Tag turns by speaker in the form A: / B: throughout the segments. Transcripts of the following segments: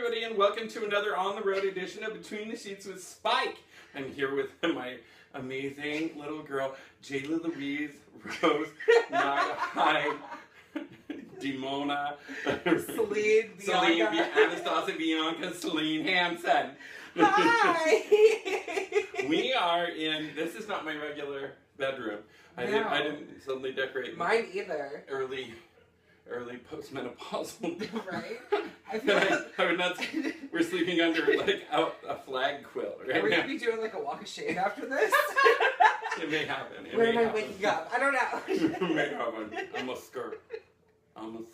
A: everybody, and welcome to another on-the-road edition of Between the Sheets with Spike. I'm here with my amazing little girl, Jayla Rose, Naga Dimona,
B: Celine,
A: Anastasia, Bianca, Celine Hansen.
B: Hi!
A: We are in, this is not my regular bedroom. I didn't suddenly decorate.
B: Mine either.
A: Early postmenopausal.
B: Right? I feel like
A: I would not. We're sleeping under like a flag quilt right now.
B: Are we gonna be doing like a walk of shame after this?
A: It may happen.
B: Where am I waking up? I don't know.
A: It may happen. I'm a skirt. I know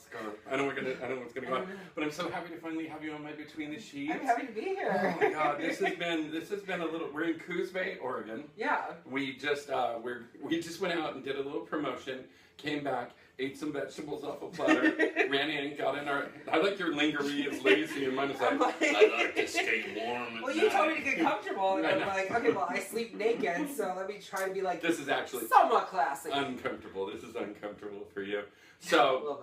A: what's gonna go on. But I'm so happy to finally have you on my Between the Sheets.
B: I'm happy to be here.
A: Oh my God, this has been a little. We're in Coos Bay, Oregon.
B: Yeah.
A: We just went out and did a little promotion. Came back, ate some vegetables off a platter, ran in, got in our. I like your lingerie is lazy, and mine is like, I like to stay warm.
B: Well, you told me to get comfortable, and I'm like, okay, well, I sleep naked, so let me try to be like.
A: This is actually
B: somewhat classy.
A: Uncomfortable. This is uncomfortable for you. So,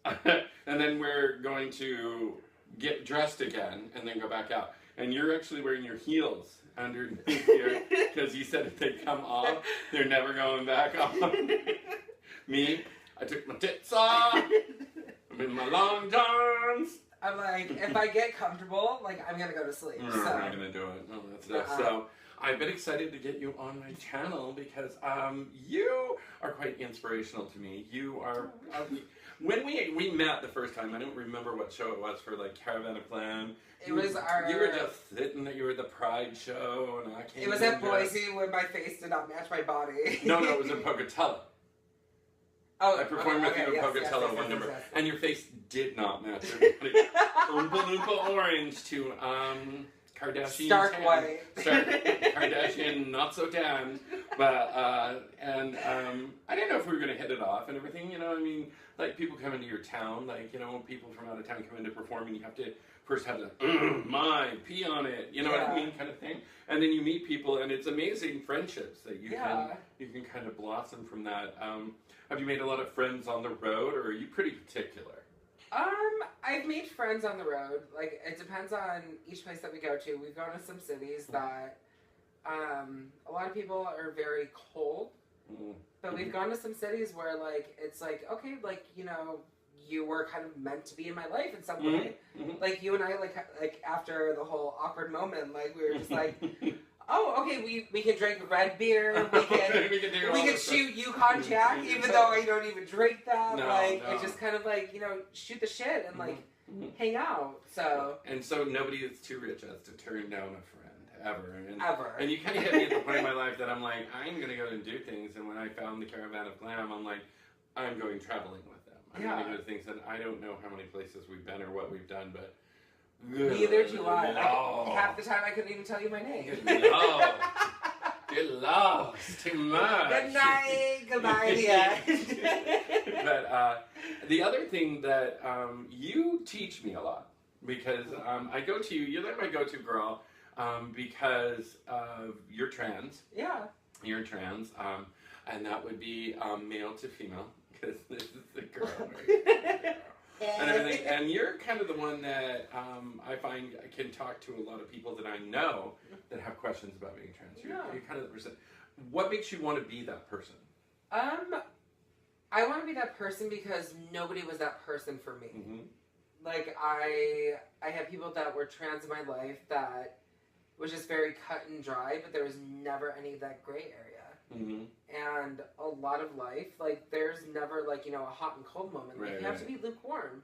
A: and then we're going to get dressed again, and then go back out. And you're actually wearing your heels underneath here because you said if they come off, they're never going back on. Me, I took my tits off. I'm in my long johns.
B: I'm like, if I get comfortable, like, I'm gonna go to sleep.
A: No,
B: so.
A: I'm not gonna do it. No, that's So I've been excited to get you on my channel because you are quite inspirational to me. You are. When we met the first time, I don't remember what show it was for, like Caravan of Glam.
B: It was our.
A: You were just sitting. You were at the Pride show, and I came.
B: It was at Boise when my face did not match my body.
A: No, it was in Pocatello.
B: Oh,
A: I performed with you in Pocatello one number, and your face did not match everybody. Oompa Loompa orange to Kardashian
B: stark
A: tan.
B: white.
A: Kardashian not so tan, but and I didn't know if we were gonna hit it off and everything. You know, I mean, like people come into your town, like people from out of town come in to perform, and you have to first have the pee on it. You know what I mean, kind of thing. And then you meet people, and it's amazing friendships that you can kind of blossom from that. Have you made a lot of friends on the road, or are you pretty particular?
B: I've made friends on the road. Like, it depends on each place that we go to. We've gone to some cities that a lot of people are very cold. But we've gone to some cities where, like, it's like, okay, like, you were kind of meant to be in my life in some way. Like, you and I, like after the whole awkward moment, like, we were just like, oh, okay, we can drink red beer, we can shoot Yukon Jack, even though I don't even drink that. It's just kind of like, shoot the shit and, like, hang out. So. And
A: so nobody is too rich as to turn down a friend, ever.
B: Ever.
A: And you kind of hit me at the point in my life that I'm like, I'm going to go and do things. And when I found the Caravan of Glam, I'm like, I'm going traveling with them. I'm going to go to things, and I don't know how many places we've been or what we've done, but
B: neither do I. Half the time I couldn't even tell you my name.
A: Good love. It's too much.
B: Good night. Goodbye. Yeah.
A: But the other thing that you teach me a lot, because I go to you. You're like my go-to girl because you're trans.
B: Yeah.
A: You're trans, and that would be male to female, because this is the girl. And everything, and you're kind of the one that I find I can talk to a lot of people that I know that have questions about being trans. You're kind of the person. What makes you want to be that person?
B: I want to be that person because nobody was that person for me. Like, I had people that were trans in my life that was just very cut and dry, but there was never any of that gray area. And a lot of life, like, there's never, like, a hot and cold moment. Like, you have to be lukewarm.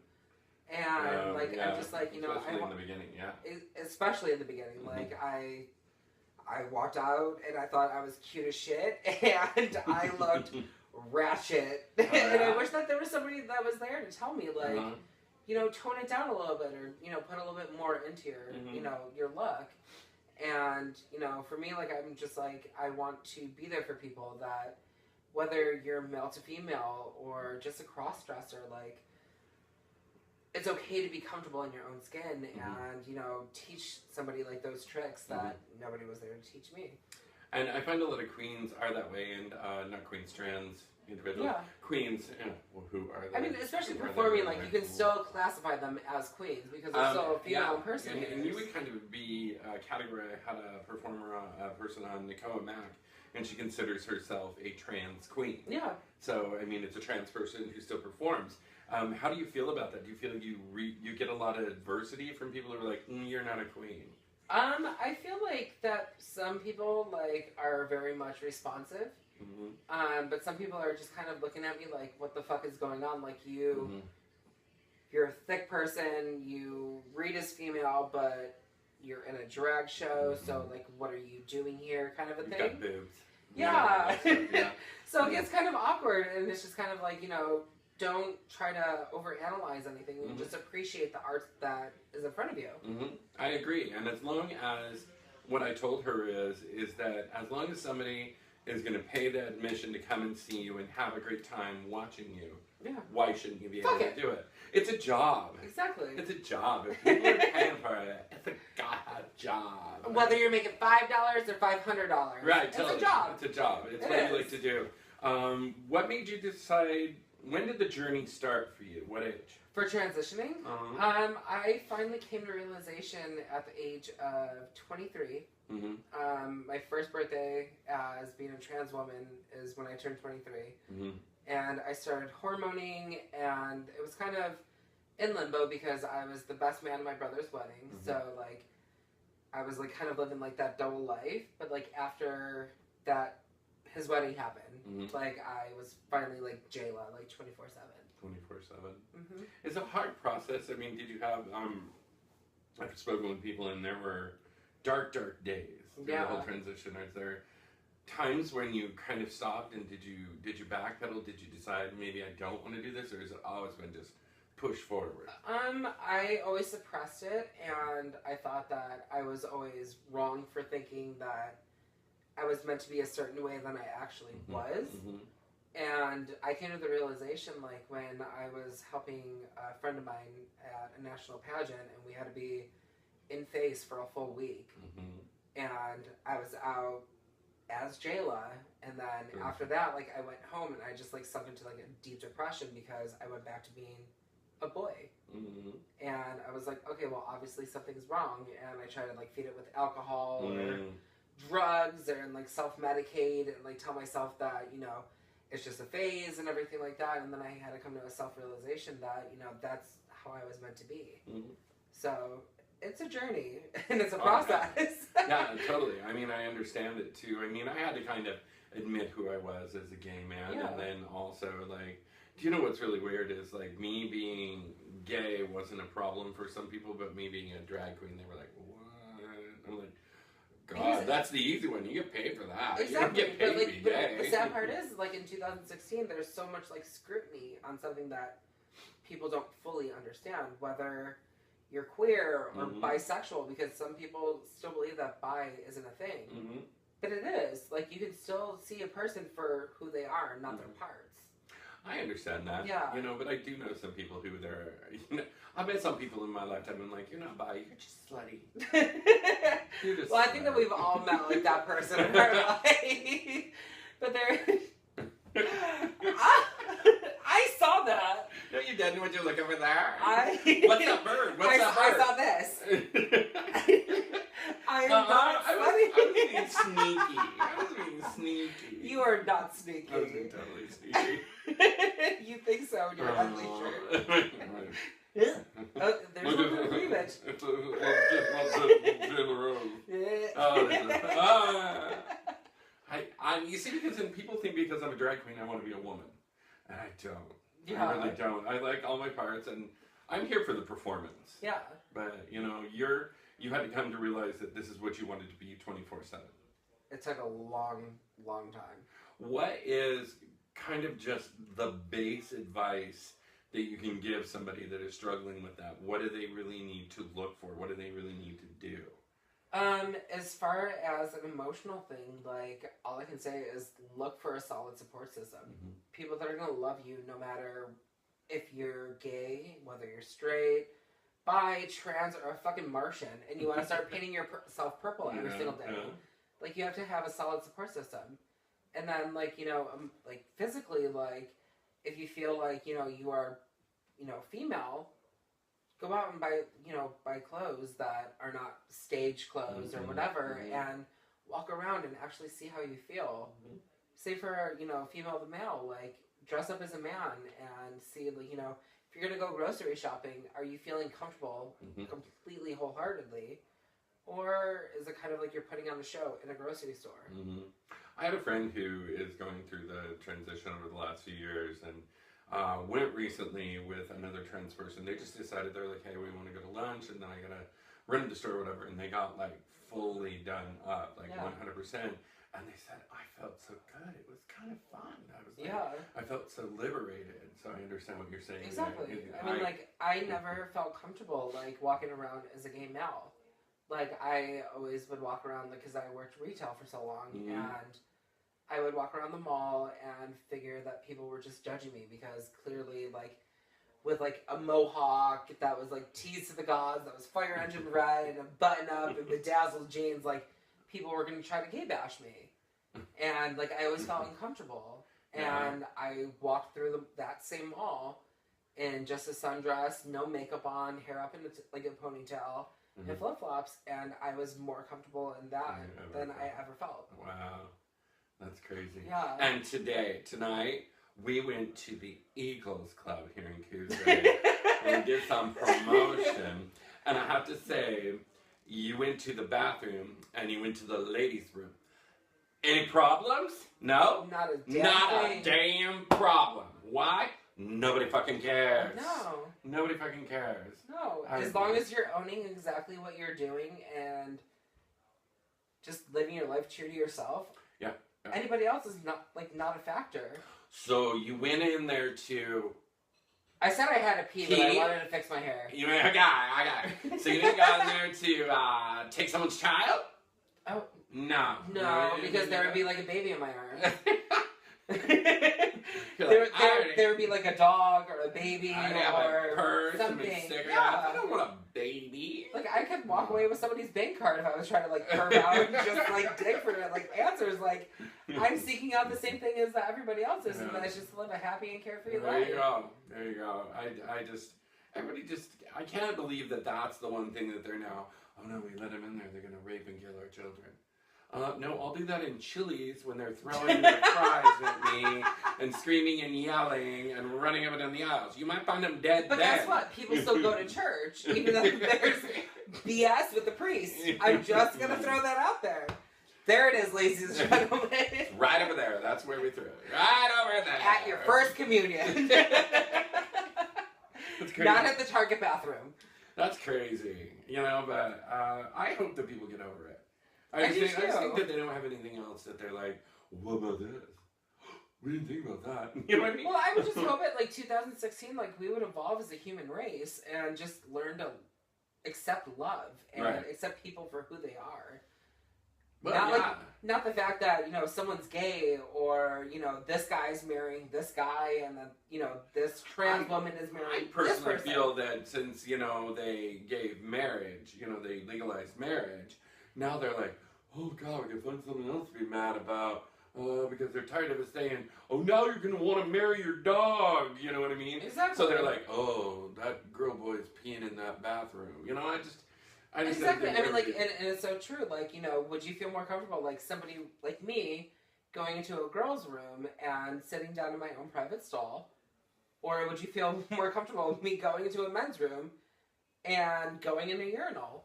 B: And, I'm just like,
A: especially in the beginning,
B: especially in the beginning. Like, I walked out and I thought I was cute as shit, and I looked ratchet. And I wish that there was somebody that was there to tell me, like, tone it down a little bit, or, put a little bit more into your, your look. And, for me, like, I'm just like, I want to be there for people that, whether you're male to female or just a cross-dresser, like, it's okay to be comfortable in your own skin and, teach somebody, like, those tricks that nobody was there to teach me.
A: And I find a lot of queens are that way, and not queens, trans individuals.
B: Yeah.
A: Queens, well, who are they?
B: I mean, especially
A: Who are they?
B: performing, like, you can still classify them as queens because they're still female impersonators.
A: And you would kind of be categorized. I had a performer, a person on Nicoa Mac, and she considers herself a trans queen.
B: Yeah.
A: So, I mean, it's a trans person who still performs. How do you feel about that? Do you feel like you get a lot of adversity from people who are like, you're not a queen?
B: I feel like that some people, like, are very much responsive.
A: Mm-hmm.
B: But some people are just kind of looking at me like, what the fuck is going on? Like,
A: Mm-hmm.
B: you're a thick person, you read as female, but you're in a drag show, so, like, what are you doing here, kind of a thing.
A: You've got boobs.
B: Yeah.
A: Yeah.
B: So it gets kind of awkward, and it's just kind of like, don't try to overanalyze anything, and just appreciate the art that is in front of you.
A: Mm-hmm. I agree, and as long as, what I told her is that as long as somebody is going to pay the admission to come and see you and have a great time watching you, why shouldn't you be able to do it? It's a job.
B: Exactly.
A: It's a job. If people are paying for it, it's a god job.
B: Whether you're making $5 or $500.
A: Right,
B: it's
A: totally.
B: a job.
A: It's a job. It's what you like to do. What made you decide, when did the journey start for you? What age?
B: For transitioning? I finally came to realization at the age of 23.
A: Mm-hmm.
B: My first birthday as being a trans woman is when I turned 23.
A: Mm-hmm.
B: And I started hormoning, and it was kind of in limbo because I was the best man at my brother's wedding.
A: Mm-hmm.
B: So, like, I was, like, kind of living, like, that double life. But, like, after that, his wedding happened, like, I was finally, like, Jayla, like, 24/7.
A: 24/7.
B: Mm-hmm.
A: It's a hard process. I mean, did you have, I've spoken with people, and there were dark days through the whole transition. Is there times when you kind of stopped, and did you backpedal? Did you decide, maybe I don't want to do this, or has it always been just push forward?
B: I always suppressed it, and I thought that I was always wrong for thinking that I was meant to be a certain way than I actually was.
A: Mm-hmm.
B: And I came to the realization, like, when I was helping a friend of mine at a national pageant, and we had to be in face for a full week. And I was out as Jayla, and then after that, like, I went home, and I just, like, sunk into, like, a deep depression because I went back to being a boy. And I was like, okay, well, obviously something's wrong, and I tried to, like, feed it with alcohol or drugs, and, like, self-medicate, and, like, tell myself that, it's just a phase and everything like that. And then I had to come to a self-realization that, that's how I was meant to be. So it's a journey, and it's a process.
A: Yeah, totally. I mean, I understand it too. I mean, I had to kind of admit who I was as a gay man, and then also, like, do you know what's really weird is, like, me being gay wasn't a problem for some people, but me being a drag queen, they were like, what? I'm like, God, that's the easy one. You get paid for that.
B: Exactly.
A: You don't get paid to be gay.
B: The sad part is, like, in 2016, there's so much, like, scrutiny on something that people don't fully understand, whether you're queer or bisexual, because some people still believe that bi isn't a thing. But it is. Like, you can still see a person for who they are, not their parts.
A: I understand that.
B: Yeah.
A: But I do know some people who I've met some people in my lifetime and like, you're not bi, you're just slutty. You're just
B: I think that we've all met, like, that person in our life. But I saw that.
A: No, you didn't. Would you look over there?
B: What's
A: that bird? What's that bird?
B: I saw this. I am not
A: I was being sneaky. I was being sneaky.
B: You are not sneaky.
A: I was being totally sneaky.
B: You think so in your ugly shirt. Oh, there's one for the cleavage.
A: It's Jayla Rose. You see, because then people think because I'm a drag queen, I want to be a woman. And I don't.
B: Yeah.
A: I really don't. I like all my parts, and I'm here for the performance.
B: Yeah.
A: But, you had to come to realize that this is what you wanted to be 24/7.
B: It took a long, long time.
A: What is kind of just the base advice that you can give somebody that is struggling with that? What do they really need to look for? What do they really need to do?
B: As far as an emotional thing, like, all I can say is look for a solid support system. People that are going to love you no matter if you're gay, whether you're straight, bi, trans, or a fucking Martian, and you want to start painting yourself purple every single day. Like, you have to have a solid support system. And then, like, you know, like, physically, like, if you feel like, you know, you are, you know, female, go out and buy clothes that are not stage clothes or whatever, and walk around and actually see how you feel. Say for, you know, female to male, like, dress up as a man and see, like, you know, if you're going to go grocery shopping, are you feeling comfortable completely wholeheartedly? Or is it kind of like you're putting on a show in a grocery store?
A: I had a friend who is going through the transition over the last few years, and went recently with another trans person. They just decided, they're like, hey, we want to go to lunch, and then I gotta run to the store or whatever, and they got like fully done up, like 100%. And they said, I felt so good. It was kind of fun. I was like, I felt so liberated. So I understand what you're saying.
B: Exactly. I mean, like, I never felt comfortable, like, walking around as a gay male. Like, I always would walk around, like, because I worked retail for so long, and I would walk around the mall and figure that people were just judging me because clearly, like, with, like, a mohawk that was, like, teased to the gods, that was fire engine red, and a button-up and bedazzled jeans, like, people were going to try to gay bash me. And, like, I always felt uncomfortable. And I walked through that same mall in just a sundress, no makeup on, hair up in like a ponytail, and flip-flops, and I was more comfortable in that than I ever felt.
A: Wow. That's crazy.
B: Yeah.
A: And tonight, we went to the Eagles Club here in Coos. We did some promotion. And I have to say, you went to the bathroom and you went to the ladies' room. Any problems? No?
B: Not a
A: damn problem. Why? Nobody fucking cares.
B: No.
A: Nobody fucking cares.
B: No. As long as you're owning exactly what you're doing and just living your life true to yourself. Yeah. Anybody else is not a factor.
A: So you went in there to...
B: I said I had a pee, but I wanted to fix my hair.
A: I got it. So you didn't go in there to take someone's child?
B: Oh.
A: No.
B: No, because there would be like a baby in my arms. there would be like a dog or a baby or
A: a purse,
B: something.
A: I don't want a baby.
B: Like, I could walk away with somebody's bank card if I was trying to like curve out and just like dig for like answers. Like, I'm seeking out the same thing as everybody else is, and that's just to live a happy and carefree life.
A: There you go. I can't believe that that's the one thing that they're now, oh no, we let them in there, they're going to rape and kill our children. No, I'll do that in Chili's when they're throwing their fries at me and screaming and yelling and running up and down the aisles. You might find them dead
B: But guess what? People still go to church, even though there's BS with the priest. I'm just going to throw that out there. There it is, ladies and gentlemen.
A: Right over there. That's where we threw it. Right over there.
B: At your first communion.
A: That's crazy.
B: Not at the Target bathroom.
A: That's crazy. But I hope that people get over it. I just think that they don't have anything else that they're like, what about this? We didn't think about that. You know what I mean?
B: Well, I would just hope at like 2016, like we would evolve as a human race and just learn to accept love and accept people for who they are. Well, not the fact that, someone's gay or, this guy's marrying this guy and then, this trans woman is marrying this person.
A: I personally feel that since, they gave marriage, they legalized marriage, now they're like, oh God, we can find something else to be mad about because they're tired of us saying, oh, now you're going to want to marry your dog. You know what I mean?
B: Exactly.
A: So they're like, oh, that girl boy's peeing in that bathroom. I just
B: exactly. I mean, like, and it's so true. Like, would you feel more comfortable, like, somebody like me going into a girl's room and sitting down in my own private stall? Or would you feel more comfortable with me going into a men's room and going in a urinal?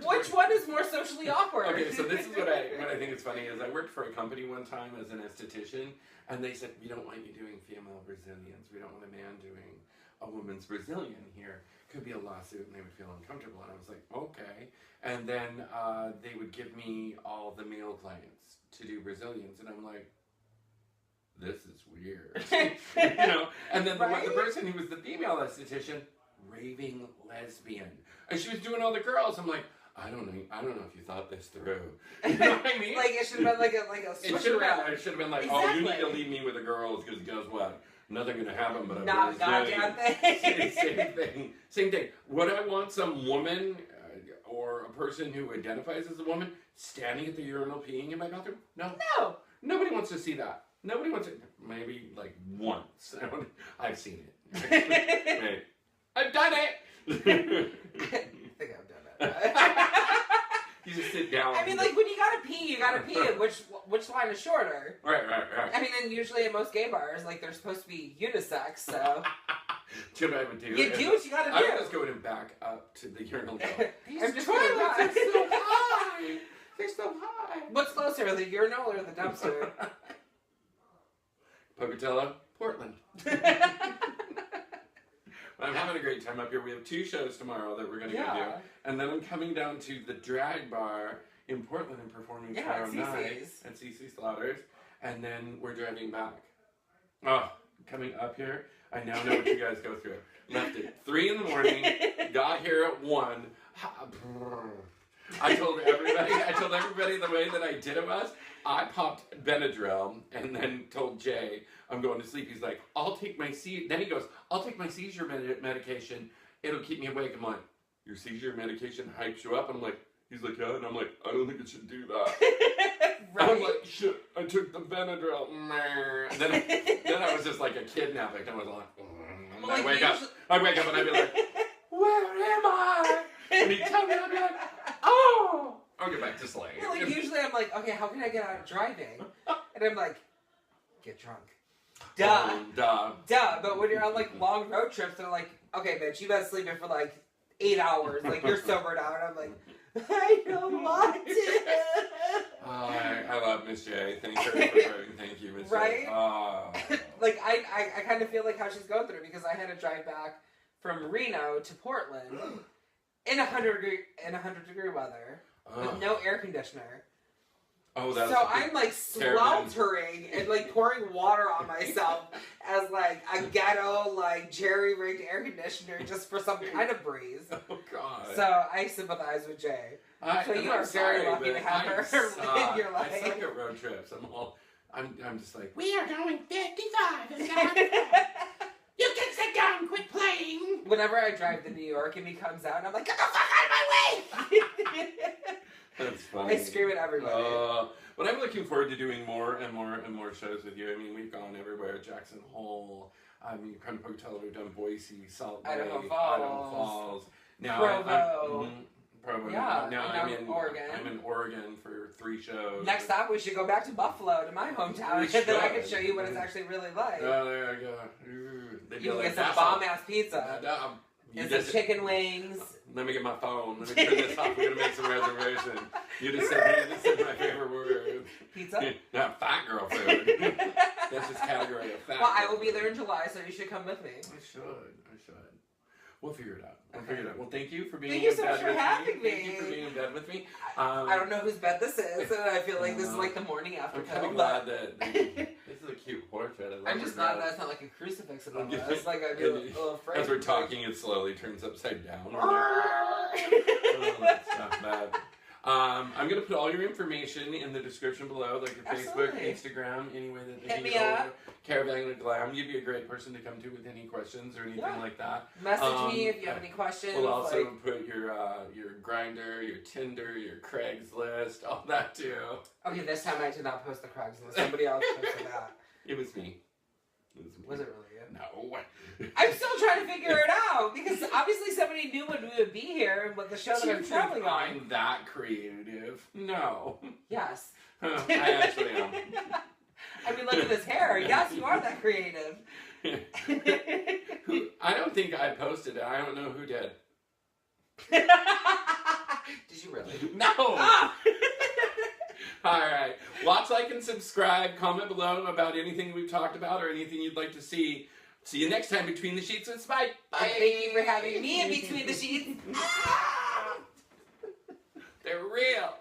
B: Which one is more socially awkward?
A: Okay, so this is what I think is funny is I worked for a company one time as an esthetician, and they said, we don't want you doing female Brazilians. We don't want a man doing a woman's Brazilian here. Could be a lawsuit, and they would feel uncomfortable. And I was like, okay. And then they would give me all the male clients to do Brazilians, and I'm like, this is weird. And then the person who was the female esthetician, raving lesbian, and she was doing all the girls. I'm like, I don't know if you thought this through. You know what I mean?
B: Like, it should have been like a switch around.
A: It should have been like, oh, you need to leave me with the girls because guess what? Nothing gonna happen but
B: not a goddamn
A: thing. Same thing. Would I want some woman or a person who identifies as a woman standing at the urinal peeing in my bathroom? No. Nobody wants to see that. Nobody wants it. Maybe like once. I've seen it. Maybe. I've done it.
B: I think I've done it.
A: You just sit down.
B: I mean, like, when you gotta pee. Which line is shorter?
A: Right.
B: I mean, and usually at most gay bars, like, they're supposed to be unisex, so.
A: Do you know what I would do?
B: You do what you gotta do.
A: I would just go in and back up to the urinal. These
B: I'm just
A: toilets
B: gonna
A: are so high. They're so high.
B: What's closer, the urinal or the dumpster?
A: Pocatello, Portland. I'm having a great time up here. We have 2 shows tomorrow that we're going to go do. And then I'm coming down to the drag bar in Portland and performing tomorrow night at CC Slaughters. And then we're driving back. Oh, coming up here, I now know what you guys go through. Left at 3 in the morning, got here at 1. I told everybody the way that I did it was, I popped Benadryl and then told Jay, I'm going to sleep. He's like, then he goes, I'll take my seizure medication. It'll keep me awake. I'm like, your seizure medication hypes you up? I'm like, he's like, yeah. And I'm like, I don't think it should do that. Right. I'm like, shit, I took the Benadryl. And then I was just like a kidnapping. I was like,
B: well,
A: I'd wake up and I'd be like, where am I? And he'd tell me, I'd be like, oh. I'll get back to slaying.
B: Yeah, like, usually I'm like, okay, how can I get out of driving? And I'm like, get drunk. Duh. But when you're on like long road trips, they're like, okay, bitch, you've been sleeping for like 8 hours. Like, you're sobered out. And I'm like, I don't want to.
A: I love Miss J. Thank you, Miss J.
B: Right? Like, I kind of feel like how she's going through, because I had to drive back from Reno to Portland in 100-degree weather with no air conditioner.
A: Oh, that's
B: so I'm like sweltering and like pouring water on myself as like a ghetto, like jerry-rigged air conditioner just for some kind of breeze.
A: Oh God!
B: So I sympathize with Jay. So you are very lucky to have her in your life.
A: I suck at road trips. I'm just like, we are going 55. You can sit down, quit playing.
B: Whenever I drive to New York and he comes out, and I'm like, get the fuck out of my way!
A: That's funny.
B: I scream at everybody.
A: But I'm looking forward to doing more and more shows with you. I mean, we've gone everywhere. Jackson Hole. I mean, from Pocatello, we've done Boise, Salt Lake, Idaho Falls. Now
B: Provo.
A: Provo.
B: Yeah.
A: Now I'm in
B: Oregon.
A: I'm in Oregon for 3 shows.
B: Next stop, we should go back to Buffalo, to my hometown, and then I can show you what it's actually really like.
A: Oh, there I go.
B: You can get some bomb-ass pizza. And some chicken wings.
A: Let me get my phone. Let me turn this off. We're going to make some reservations. You just said my favorite word.
B: Pizza?
A: Not fat girl food. That's just category of fat.
B: Well, I will be there in July, so you should come with me.
A: I should. We'll figure it out. Well, thank you for being
B: in bed with me.
A: Thank you so much for having me.
B: Thank
A: you for being in bed with me.
B: I don't know whose bed this is, and I feel like this is like the morning after.
A: I'm kind of glad that this is a cute portrait.
B: I'm just glad that's not like a crucifix at all. It's like I'm a little afraid.
A: As we're talking, it slowly turns upside down. That's not bad. I'm going to put all your information in the description below, like your Facebook, Instagram, any way that
B: hit me up.
A: Caravan and Glam. You'd be a great person to come to with any questions or anything like that.
B: Message me if you have any questions.
A: We'll also put your Grindr, your Tinder, your Craigslist, all that too.
B: Okay, this time I did not post the Craigslist. Somebody else posted that.
A: It was me.
B: Was it really you?
A: No.
B: I'm still trying to figure it out, because obviously somebody knew when we would be here and what the show that I'm traveling on.
A: I'm that creative? No.
B: Yes.
A: I actually am.
B: I mean, look at this hair. Yes, you are that creative.
A: I don't think I posted it. I don't know who did.
B: Did you really?
A: No. Ah! All right. Watch, like, and subscribe. Comment below about anything we've talked about or anything you'd like to see. See you next time Between the Sheets with Spyke. Bye.
B: And thank you for having me in Between the Sheets.
A: They're real.